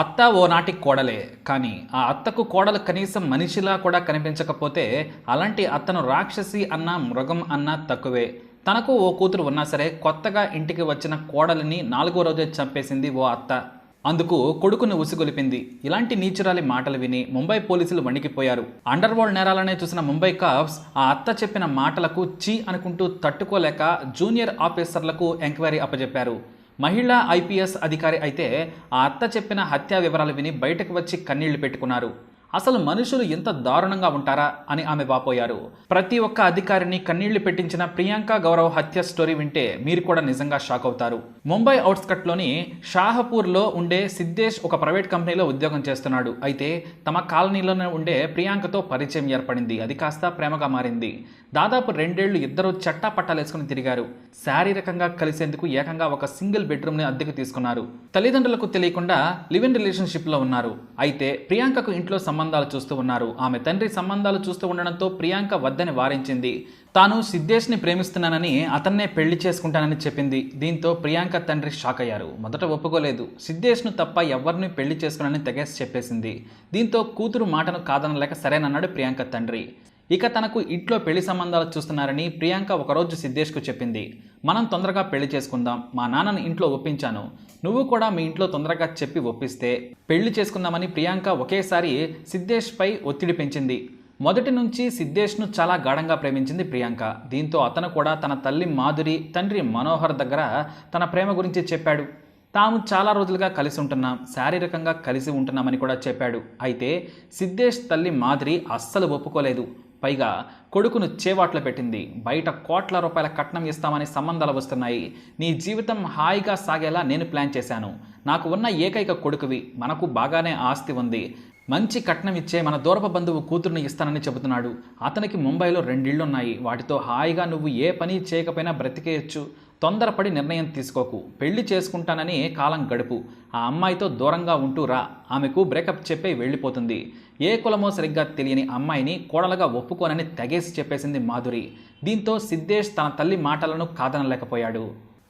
అత్త ఓనాటి కోడలే. కానీ ఆ అత్తకు కోడలు కనీసం మనిషిలా కూడా కనిపించకపోతే అలాంటి అత్తను రాక్షసి అన్నా మృగం అన్నా తక్కువే. తనకు ఓ కూతురు ఉన్నా సరే కొత్తగా ఇంటికి వచ్చిన కోడలిని 4వ రోజే చంపేసింది ఓ అత్త. అందుకు కొడుకుని ఉసిగొలిపింది. ఇలాంటి నీచురాలి మాటలు విని ముంబై పోలీసులు వణికిపోయారు. అండర్ వరల్డ్ నేరాలనే చూసిన ముంబై కాప్స్ ఆ అత్త చెప్పిన మాటలకు చీ అనుకుంటూ తట్టుకోలేక జూనియర్ ఆఫీసర్లకు ఎంక్వైరీ అప్పజెప్పారు. మహిళా ఐపీఎస్ అధికారి అయితే ఆ అత్త చెప్పిన హత్యా వివరాలు విని బయటకు వచ్చి కన్నీళ్లు పెట్టుకున్నారు. అసలు మనుషులు ఎంత దారుణంగా ఉంటారా అని ఆమె వాపోయారు. ప్రతి ఒక్క అధికారిని కన్నీళ్లు పెట్టించిన ప్రియాంక గౌరవ్ హత్య స్టోరీ వింటే మీరు కూడా నిజంగా షాక్ అవుతారు. ముంబై అవుట్స్కట్లోని షాహపూర్లో ఉండే సిద్ధేష్ ఒక ప్రైవేట్ కంపెనీలో ఉద్యోగం చేస్తున్నాడు. అయితే తమ కాలనీలోనే ఉండే ప్రియాంకతో పరిచయం ఏర్పడింది. అది కాస్త ప్రేమగా మారింది. దాదాపు 2 ఏళ్లు ఇద్దరు చట్టా పట్టాలేసుకుని తిరిగారు. శారీరకంగా కలిసేందుకు ఏకంగా ఒక సింగిల్ బెడ్రూమ్ని అద్దెకు తీసుకున్నారు. తల్లిదండ్రులకు తెలియకుండా లివ్ ఇన్ రిలేషన్షిప్లో ఉన్నారు. అయితే ప్రియాంకకు ఇంట్లో సంబంధాలు చూస్తూ ఉన్నారు. ఆమె తండ్రి సంబంధాలు చూస్తూ ఉండడంతో ప్రియాంక వద్దని వారించింది. తాను సిద్ధేష్ని ప్రేమిస్తున్నానని అతన్నే పెళ్లి చేసుకుంటానని చెప్పింది. దీంతో ప్రియాంక తండ్రి షాక్ అయ్యారు. మొదట ఒప్పుకోలేదు. సిద్ధేష్ను తప్ప ఎవరిని పెళ్లి చేసుకున్నానని తెగేసి చెప్పేసింది. దీంతో కూతురు మాటను కాదనలేక సరేనన్నాడు ప్రియాంక తండ్రి. ఇక తనకు ఇంట్లో పెళ్లి సంబంధాలు చూస్తున్నారని ప్రియాంక ఒకరోజు సిద్ధేష్కు చెప్పింది. మనం తొందరగా పెళ్లి చేసుకుందాం, మా నాన్నను ఇంట్లో ఒప్పించాను, నువ్వు కూడా మీ ఇంట్లో తొందరగా చెప్పి ఒప్పిస్తే పెళ్లి చేసుకుందామని ప్రియాంక ఒకేసారి సిద్ధేష్పై ఒత్తిడి పెంచింది. మొదటి నుంచి సిద్ధేష్ను చాలా గాఢంగా ప్రేమించింది ప్రియాంక. దీంతో అతను కూడా తన తల్లి మాధురి, తండ్రి మనోహర్ దగ్గర తన ప్రేమ గురించి చెప్పాడు. తాము చాలా రోజులుగా కలిసి ఉంటున్నాం, శారీరకంగా కలిసి ఉంటున్నామని కూడా చెప్పాడు. అయితే సిద్ధేష్ తల్లి మాధురి అస్సలు ఒప్పుకోలేదు. పైగా కొడుకును చేవాట్లు పెట్టింది. బయట కోట్ల రూపాయల కట్నం ఇస్తామని సంబంధాలు వస్తున్నాయి, నీ జీవితం హాయిగా సాగేలా నేను ప్లాన్ చేశాను, నాకు ఉన్న ఏకైక కొడుకువి, మనకు బాగానే ఆస్తి ఉంది, మంచి కట్నం ఇచ్చే మన దూరపు బంధువు కూతుర్ని ఇస్తానని చెబుతున్నాడు. అతనికి ముంబైలో 2 ఇళ్లున్నాయి, వాటితో హాయిగా నువ్వు ఏ పని చేయకపోయినా బ్రతికేయచ్చు, తొందరపడి నిర్ణయం తీసుకోకు, పెళ్లి చేసుకుంటానని కాలం గడుపు, ఆ అమ్మాయితో దూరంగా ఉంటూ రా, ఆమెకు బ్రేకప్ చెప్పి వెళ్ళిపోతుంది, ఏ కులమో సరిగ్గా తెలియని అమ్మాయిని కోడలుగా ఒప్పుకోనని తెగేసి చెప్పేసింది మాధురి. దీంతో సిద్ధేష్ తన తల్లి మాటలను కాదనలేకపోయాడు.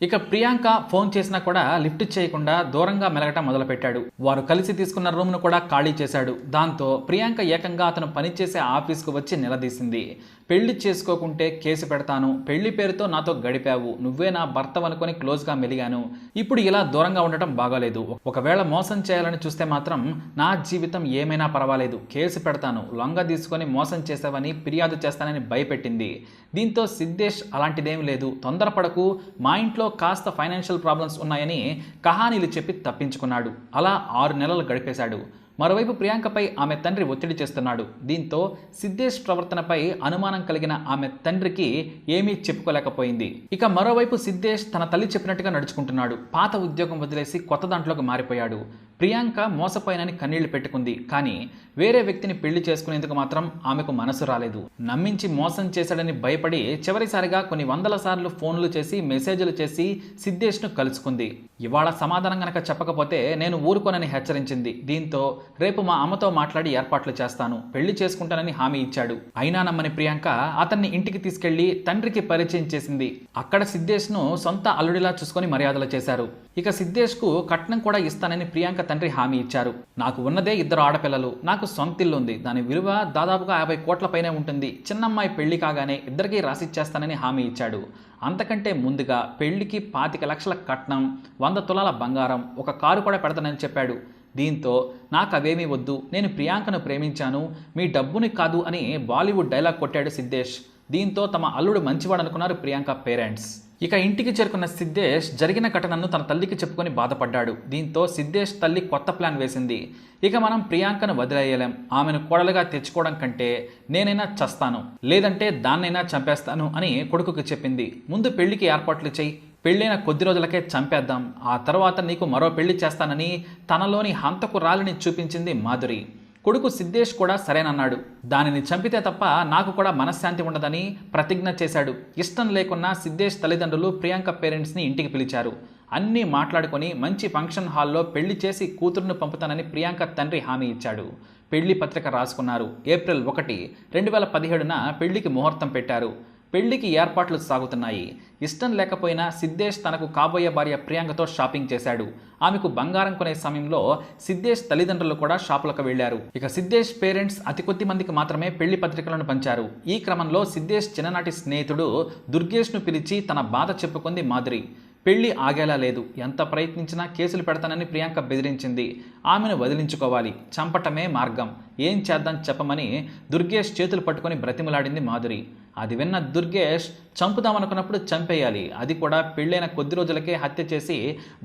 ఇక ప్రియాంక ఫోన్ చేసినా కూడా లిఫ్ట్ చేయకుండా దూరంగా మెలగటం మొదలుపెట్టాడు. వారు కలిసి తీసుకున్న రూమ్ను కూడా ఖాళీ చేశాడు. దాంతో ప్రియాంక ఏకంగా అతను పనిచేసే ఆఫీస్కు వచ్చి నిలదీసింది. పెళ్లి చేసుకోకుంటే కేసు పెడతాను, పెళ్లి పేరుతో నాతో గడిపావు, నువ్వే నా భర్త అనుకొని క్లోజ్గా మెలిగాను, ఇప్పుడు ఇలా దూరంగా ఉండటం బాగాలేదు, ఒకవేళ మోసం చేయాలని చూస్తే మాత్రం నా జీవితం ఏమైనా పర్వాలేదు, కేసు పెడతాను, లొంగ తీసుకొని మోసం చేసావని ఫిర్యాదు చేస్తానని భయపెట్టింది. దీంతో సిద్ధేష్ అలాంటిదేం లేదు, తొందరపడకు, మా ఇంట్లో కాస్త ఫైనాన్షియల్ ప్రాబ్లమ్స్ ఉన్నాయని కహానీలు చెప్పి తప్పించుకున్నాడు. అలా 6 నెలలు గడిపేశాడు. మరోవైపు ప్రియాంకపై ఆమె తండ్రి ఒత్తిడి చేస్తున్నాడు. దీంతో సిద్ధేష్ ప్రవర్తనపై అనుమానం కలిగిన ఆమె తండ్రికి ఏమీ చెప్పుకోలేకపోయింది. ఇక మరోవైపు సిద్ధేష్ తన తల్లి చెప్పినట్టుగా నడుచుకుంటున్నాడు. పాత ఉద్యోగం వదిలేసి కొత్త దాంట్లోకి మారిపోయాడు. ప్రియాంక మోసపోయినని కన్నీళ్లు పెట్టుకుంది. కానీ వేరే వ్యక్తిని పెళ్లి చేసుకునేందుకు మాత్రం ఆమెకు మనసు రాలేదు. నమ్మించి మోసం చేశాడని భయపడి చివరిసారిగా కొన్ని వందల సార్లు ఫోన్లు చేసి మెసేజ్లు చేసి సిద్ధేష్ను కలుసుకుంది. ఇవాళ సమాధానం గనక చెప్పకపోతే నేను ఊరుకోనని హెచ్చరించింది. దీంతో రేపు మా అమ్మతో మాట్లాడి ఏర్పాట్లు చేస్తాను, పెళ్లి చేసుకుంటానని హామీ ఇచ్చాడు. అయినా నమ్మని ప్రియాంక అతన్ని ఇంటికి తీసుకెళ్లి తండ్రికి పరిచయం చేసింది. అక్కడ సిద్ధేష్ను సొంత అల్లుడిలా చూసుకొని మర్యాదలు చేశారు. ఇక సిద్ధేష్కు కట్నం కూడా ఇస్తానని ప్రియాంక తండ్రి హామీ ఇచ్చారు. నాకు ఉన్నదే 2 ఆడపిల్లలు, నాకు సొంతిల్లు ఉంది, దాని విలువ దాదాపుగా 50 కోట్ల పైనే ఉంటుంది, చిన్నమ్మాయి పెళ్లి కాగానే ఇద్దరికీ రాసిచ్చేస్తానని హామీ ఇచ్చాడు. అంతకంటే ముందుగా పెళ్లికి 25 లక్షల కట్నం, 100 తులాల బంగారం, ఒక కారు కూడా పెడతానని చెప్పాడు. దీంతో నాకు అవేమీ వద్దు, నేను ప్రియాంకను ప్రేమించాను, మీ డబ్బుని కాదు అని బాలీవుడ్ డైలాగ్ కొట్టాడు సిద్ధేష్. దీంతో తమ అల్లుడు మంచివాడనుకున్నారు ప్రియాంక పేరెంట్స్. ఇక ఇంటికి చేరుకున్న సిద్ధేష్ జరిగిన ఘటనను తన తల్లికి చెప్పుకొని బాధపడ్డాడు. దీంతో సిద్ధేష్ తల్లి కొత్త ప్లాన్ వేసింది. ఇక మనం ప్రియాంకను వదిలేయలేం, ఆమెను కోడలుగా తెచ్చుకోవడం కంటే నేనైనా చస్తాను, లేదంటే దాన్నైనా చంపేస్తాను అని కొడుకుకి చెప్పింది. ముందు పెళ్లికి ఏర్పాట్లు చేయి, పెళ్ళైన కొద్ది రోజులకే చంపేద్దాం, ఆ తర్వాత నీకు మరో పెళ్లి చేస్తానని తనలోని హంతకురాలిని చూపించింది మాధురి. కొడుకు సిద్ధేష్ కూడా సరేనన్నాడు. దానిని చంపితే తప్ప నాకు కూడా మనశ్శాంతి ఉండదని ప్రతిజ్ఞ చేశాడు. ఇష్టం లేకున్నా సిద్ధేష్ తల్లిదండ్రులు ప్రియాంక పేరెంట్స్ని ఇంటికి పిలిచారు. అన్నీ మాట్లాడుకొని మంచి ఫంక్షన్ హాల్లో పెళ్లి చేసి కూతురును పంపుతానని ప్రియాంక తండ్రి హామీ ఇచ్చాడు. పెళ్లి పత్రిక రాసుకున్నారు. ఏప్రిల్ 1, 2017న పెళ్లికి ముహూర్తం పెట్టారు. పెళ్లికి ఏర్పాట్లు సాగుతున్నాయి. ఇష్టం లేకపోయినా సిద్ధేష్ తనకు కాబోయే భార్య ప్రియాంకతో షాపింగ్ చేశాడు. ఆమెకు బంగారం కొనే సమయంలో సిద్ధేష్ తల్లిదండ్రులు కూడా షాపులకు వెళ్లారు. ఇక సిద్ధేష్ పేరెంట్స్ అతి కొద్ది మందికి మాత్రమే పెళ్లి పత్రికలను పంచారు. ఈ క్రమంలో సిద్ధేష్ చిన్ననాటి స్నేహితుడు దుర్గేష్ను పిలిచి తన బాధ చెప్పుకుంది మాధురి. పెళ్లి ఆగేలా లేదు, ఎంత ప్రయత్నించినా కేసులు పెడతానని ప్రియాంక బెదిరించింది. ఆమెను వదిలించుకోవాలి, చంపటమే మార్గం, ఏం చేద్దాం చెప్పమని దుర్గేష్ చేతులు పట్టుకొని బ్రతిమలాడింది మాధురి. అది విన్న దుర్గేష్ చంపుదామనుకున్నప్పుడు చంపేయాలి, అది కూడా పెళ్ళైన కొద్ది రోజులకే హత్య చేసి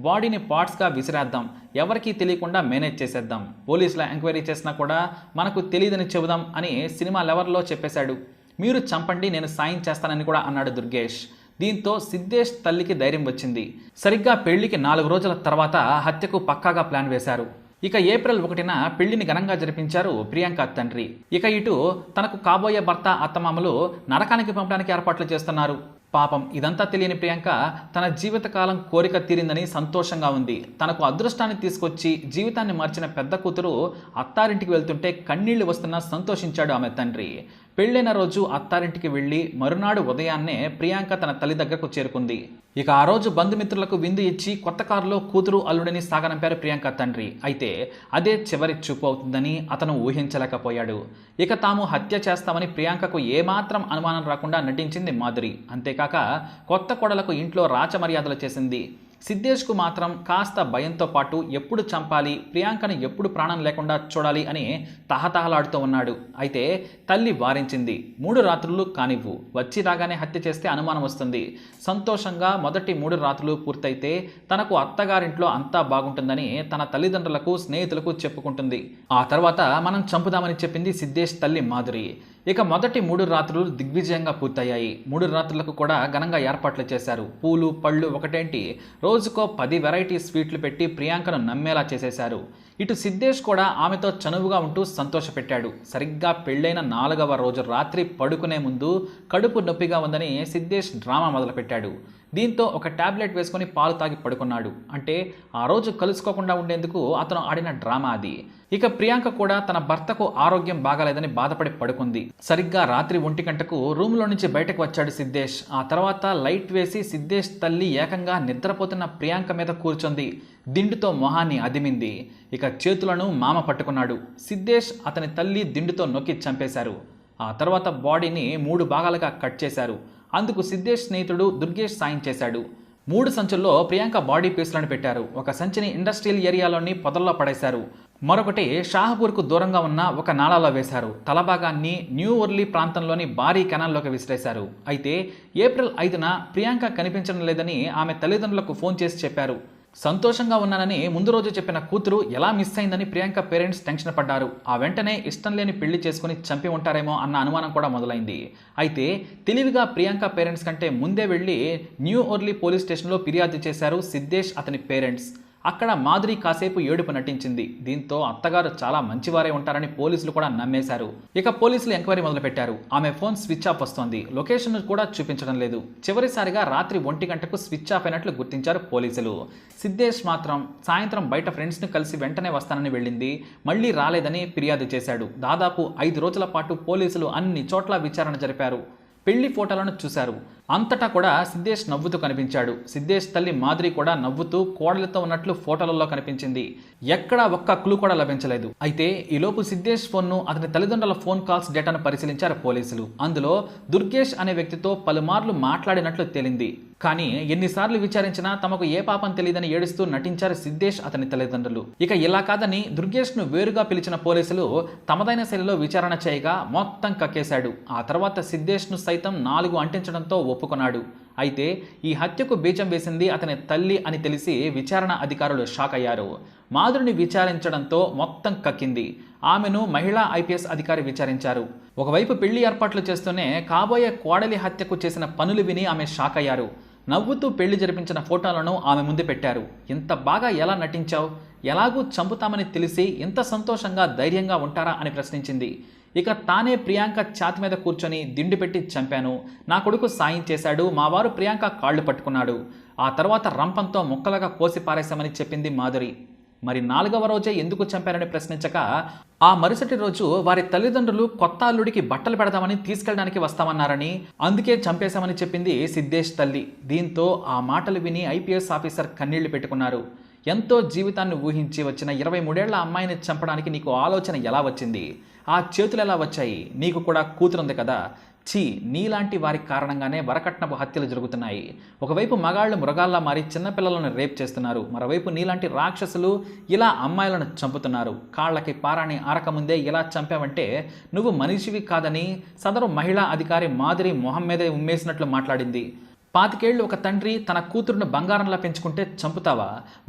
బాడీని పార్ట్స్గా విసిరేద్దాం, ఎవరికీ తెలియకుండా మేనేజ్ చేసేద్దాం, పోలీసుల ఎంక్వైరీ చేసినా కూడా మనకు తెలియదని చెబుదాం అని సినిమా లెవెల్లో చెప్పేశాడు. మీరు చంపండి, నేను సాయం చేస్తానని కూడా అన్నాడు దుర్గేష్. దీంతో సిద్ధేష్ తల్లికి ధైర్యం వచ్చింది. సరిగ్గా పెళ్లికి 4 రోజుల తర్వాత హత్యకు పక్కాగా ప్లాన్ వేశారు. ఇక ఏప్రిల్ 1న పెళ్లిని ఘనంగా జరిపించారు ప్రియాంక తండ్రి. ఇక ఇటు తనకు కాబోయే భర్త అత్తమామలు నరకానికి పంపడానికి ఏర్పాట్లు చేస్తున్నారు. పాపం ఇదంతా తెలియని ప్రియాంక తన జీవితకాలం కోరిక తీరిందని సంతోషంగా ఉంది. తనకు అదృష్టాన్ని తీసుకొచ్చి జీవితాన్ని మార్చిన పెద్ద కూతురు అత్తారింటికి వెళ్తుంటే కన్నీళ్లు వస్తున్నా సంతోషించాడు ఆమె తండ్రి. పెళ్లైన రోజు అత్తారింటికి వెళ్లి మరునాడు ఉదయాన్నే ప్రియాంక తన తల్లి దగ్గరకు చేరుకుంది. ఇక ఆ రోజు బంధుమిత్రులకు విందు ఇచ్చి కొత్త కారులో కూతురు అల్లుడిని సాగనంపారు ప్రియాంక తండ్రి. అయితే అదే చివరి చూపు అవుతుందని అతను ఊహించలేకపోయాడు. ఇక తాము హత్య చేస్తామని ప్రియాంకకు ఏమాత్రం అనుమానం రాకుండా నటించింది మాధురి. అంతేకాక కొత్త కోడలకు ఇంట్లో రాచమర్యాదలు చేసింది. సిద్ధేష్కు మాత్రం కాస్త భయంతో పాటు ఎప్పుడు చంపాలి, ప్రియాంకను ఎప్పుడు ప్రాణం లేకుండా చూడాలి అని తహతహలాడుతూ ఉన్నాడు. అయితే తల్లి వారించింది, 3 రాత్రులు కానివ్వు, వచ్చి రాగానే హత్య చేస్తే అనుమానం వస్తుంది. సంతోషంగా మొదటి 3 రాత్రులు పూర్తయితే తనకు అత్తగారింట్లో అంతా బాగుంటుందని తన తల్లిదండ్రులకు స్నేహితులకు చెప్పుకుంటుంది. ఆ తర్వాత మనం చంపుదామని చెప్పింది సిద్ధేష్ తల్లి మాధురి. ఇక మొదటి 3 రాత్రులు దిగ్విజయంగా పూర్తయ్యాయి. 3 రాత్రులకు కూడా ఘనంగా ఏర్పాట్లు చేశారు. పూలు పళ్ళు ఒకటేంటి, రోజుకో 10 వెరైటీ స్వీట్లు పెట్టి ప్రియాంకను నమ్మేలా చేసేశారు. ఇటు సిద్ధేష్ కూడా ఆమెతో చనువుగా ఉంటూ సంతోషపెట్టాడు. సరిగ్గా పెళ్లైన 4వ రోజు రాత్రి పడుకునే ముందు కడుపు నొప్పిగా ఉందని సిద్ధేష్ డ్రామా మొదలుపెట్టాడు. దీంతో ఒక టాబ్లెట్ వేసుకొని పాలు తాగి పడుకున్నాడు. అంటే ఆ రోజు కలుసుకోకుండా ఉండేందుకు అతను ఆడిన డ్రామా అది. ఇక ప్రియాంక కూడా తన భర్తకు ఆరోగ్యం బాగాలేదని బాధపడి పడుకుంది. సరిగ్గా రాత్రి 1 గంటకు రూమ్లో నుంచి బయటకు వచ్చాడు సిద్ధేష్. ఆ తర్వాత లైట్ వేసి సిద్ధేష్ తల్లి ఏకంగా నిద్రపోతున్న ప్రియాంక మీద కూర్చొంది. దిండుతో మొహాన్ని అదిమింది. ఇక చేతులను మామ పట్టుకున్నాడు. సిద్ధేష్ అతని తల్లి దిండుతో నొక్కి చంపేశారు. ఆ తర్వాత బాడీని 3 భాగాలుగా కట్ చేశారు. అందుకు సిద్ధేష్ స్నేహితుడు దుర్గేష్ సాయం చేశాడు. 3 సంచుల్లో ప్రియాంక బాడీ పీసులను పెట్టారు. ఒక సంచిని ఇండస్ట్రియల్ ఏరియాలోని పొదల్లో పడేశారు. మరొకటి షాహపూర్కు దూరంగా ఉన్న ఒక నాళాలో వేశారు. తలభాగాన్ని న్యూ ఓర్లీ ప్రాంతంలోని భారీ కెనాల్లోకి విసిరేశారు. అయితే ఏప్రిల్ 5న ప్రియాంక కనిపించడం లేదని ఆమె తల్లిదండ్రులకు ఫోన్ చేసి చెప్పారు. సంతోషంగా ఉన్నానని ముందు రోజు చెప్పిన కూతురు ఎలా మిస్ అయిందని ప్రియాంక పేరెంట్స్ టెన్షన్ పడ్డారు. ఆ వెంటనే ఇష్టం లేని పెళ్లి చేసుకుని చంపి ఉంటారేమో అన్న అనుమానం కూడా మొదలైంది. అయితే తెలివిగా ప్రియాంక పేరెంట్స్ కంటే ముందే వెళ్లి న్యూ ఓర్లీ పోలీస్ స్టేషన్లో ఫిర్యాదు చేశారు సిద్ధేష్ అతని పేరెంట్స్. అక్కడ మాధురి కాసేపు ఏడుపు నటించింది. దీంతో అత్తగారు చాలా మంచివారే ఉంటారని పోలీసులు కూడా నమ్మేశారు. ఇక పోలీసులు ఎంక్వైరీ మొదలుపెట్టారు. ఆమె ఫోన్ స్విచ్ ఆఫ్ వస్తోంది, లొకేషన్ కూడా చూపించడం లేదు. చివరిసారిగా రాత్రి 1 గంటకు స్విచ్ ఆఫ్ అయినట్లు గుర్తించారు పోలీసులు. సిద్ధేష్ మాత్రం సాయంత్రం బయట ఫ్రెండ్స్ని కలిసి వెంటనే వస్తానని వెళ్ళింది, మళ్లీ రాలేదని ఫిర్యాదు చేశాడు. దాదాపు 5 రోజుల పాటు పోలీసులు అన్ని చోట్ల విచారణ జరిపారు. పెళ్లి ఫోటోలను చూశారు. అంతటా కూడా సిద్ధేష్ నవ్వుతూ కనిపించాడు. సిద్ధేష్ తల్లి మాధురి కూడా నవ్వుతూ కోడలితో ఉన్నట్లు ఫోటోలలో కనిపించింది. ఎక్కడా ఒక్క క్లూ కూడా లభించలేదు. అయితే ఈలోపు సిద్ధేష్ ఫోన్ను, అతని తల్లిదండ్రుల ఫోన్ కాల్స్ డేటాను పరిశీలించారు పోలీసులు. అందులో దుర్గేష్ అనే వ్యక్తితో పలుమార్లు మాట్లాడినట్లు తేలింది. కానీ ఎన్నిసార్లు విచారించినా తమకు ఏ పాపం తెలియదని ఏడుస్తూ నటించారు సిద్ధేష్ అతని తల్లిదండ్రులు. ఇక ఇలా కాదని దుర్గేష్ను వేరుగా పిలిచిన పోలీసులు తమదైన శైలిలో విచారణ చేయగా మొత్తం కక్కేశాడు. ఆ తర్వాత సిద్ధేష్ను సైతం 4 అంటించడంతో ఒప్పుకున్నాడు. అయితే ఈ హత్యకు బీజం వేసింది అతని తల్లి అని తెలిసి విచారణ అధికారులు షాక్ అయ్యారు. మాధురిని విచారించడంతో మొత్తం కక్కింది. ఆమెను మహిళా ఐపీఎస్ అధికారి విచారించారు. ఒకవైపు పెళ్లి ఏర్పాట్లు చేస్తూనే కాబోయే కోడలి హత్యకు చేసిన పనులు విని ఆమె షాక్ అయ్యారు. నవ్వుతూ పెళ్లి జరిపించిన ఫోటోలను ఆమె ముందు పెట్టారు. ఇంత బాగా ఎలా నటించావు, ఎలాగూ చంపుతామని తెలిసి ఇంత సంతోషంగా ధైర్యంగా ఉంటారా అని ప్రశ్నించింది. ఇక తానే ప్రియాంక ఛాతి మీద కూర్చొని దిండు పెట్టి చంపాను, నా కొడుకు సాయం చేశాడు, మా వారు ప్రియాంక కాళ్ళు పట్టుకున్నాడు, ఆ తర్వాత రంపంతో ముక్కలుగా కోసి పారేశామని చెప్పింది మాధురి. మరి 4వ రోజే ఎందుకు చంపారని ప్రశ్నించగా ఆ మరుసటి రోజు వారి తల్లిదండ్రులు కొత్త అల్లుడికి బట్టలు పెడదామని తీసుకెళ్ళడానికి వస్తామన్నారని, అందుకే చంపేశామని చెప్పింది సిద్ధేష్ తల్లి. దీంతో ఆ మాటలు విని ఐపీఎస్ ఆఫీసర్ కన్నీళ్లు పెట్టుకున్నారు. ఎంతో జీవితాన్ని ఊహించి వచ్చిన 23 ఏళ్ల అమ్మాయిని చంపడానికి నీకు ఆలోచన ఎలా వచ్చింది? ఆ చేతులు ఎలా వచ్చాయి? నీకు కూడా కూతురుంది కదా. ఛీ, నీలాంటి వారి కారణంగానే వరకట్నపు హత్యలు జరుగుతున్నాయి. ఒకవైపు మగాళ్ళు మృగాల్లా మారి చిన్నపిల్లలను రేప్ చేస్తున్నారు, మరోవైపు నీలాంటి రాక్షసులు ఇలా అమ్మాయిలను చంపుతున్నారు. కాళ్ళకి పారాణి ఆరకముందే ఇలా చంపావంటే నువ్వు మనిషివి కాదని సదరు మహిళా అధికారి మాదిరి మొహం మీదే ఉమ్మేసినట్లు మాట్లాడింది. 25 ఏళ్లు ఒక తండ్రి తన కూతురును బంగారంలా పెంచుకుంటే చంపుతావా?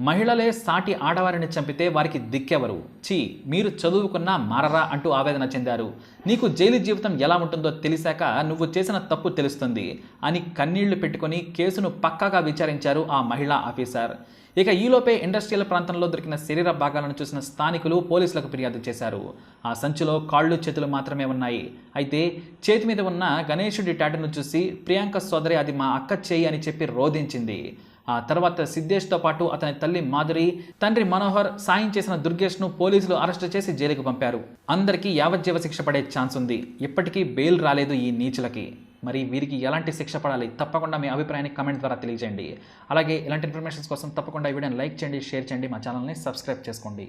మహిళలే సాటి ఆడవారిని చంపితే వారికి దిక్కెవరు? ఛీ, మీరు చదువుకున్నా మారరా అంటూ ఆవేదన చెందారు. నీకు జైలు జీవితం ఎలా ఉంటుందో తెలిసాక నువ్వు చేసిన తప్పు తెలుస్తుంది అని కన్నీళ్లు పెట్టుకుని కేసును పక్కాగా విచారించారు ఆ మహిళా ఆఫీసర్. ఇక ఈలోపే ఇండస్ట్రియల్ ప్రాంతంలో దొరికిన శరీర భాగాలను చూసిన స్థానికులు పోలీసులకు ఫిర్యాదు చేశారు. ఆ సంచిలో కాళ్ళు చేతులు మాత్రమే ఉన్నాయి. అయితే చేతి మీద ఉన్న గణేశుడి టాటూను చూసి ప్రియాంక సోదరి అది మా అక్క చేయి అని చెప్పి రోధించింది. ఆ తర్వాత సిద్ధేష్తో పాటు అతని తల్లి మాధురి, తండ్రి మనోహర్, సాయం చేసిన దుర్గేష్ను పోలీసులు అరెస్టు చేసి జైలుకు పంపారు. అందరికీ యావజ్జీవ శిక్ష పడే ఛాన్స్ ఉంది. ఇప్పటికీ బెయిల్ రాలేదు ఈ నీచులకి. మరి వీరికి ఎలాంటి శిక్ష పడాలి? తప్పకుండా మీ అభిప్రాయాన్ని కమెంట్ ద్వారా తెలియజేయండి. అలాగే ఇలాంటి ఇన్ఫర్మేషన్స్ కోసం తప్పకుండా ఈ వీడియోని లైక్ చేయండి, షేర్ చేయండి, మా ఛానల్ని సబ్స్క్రైబ్ చేసుకోండి.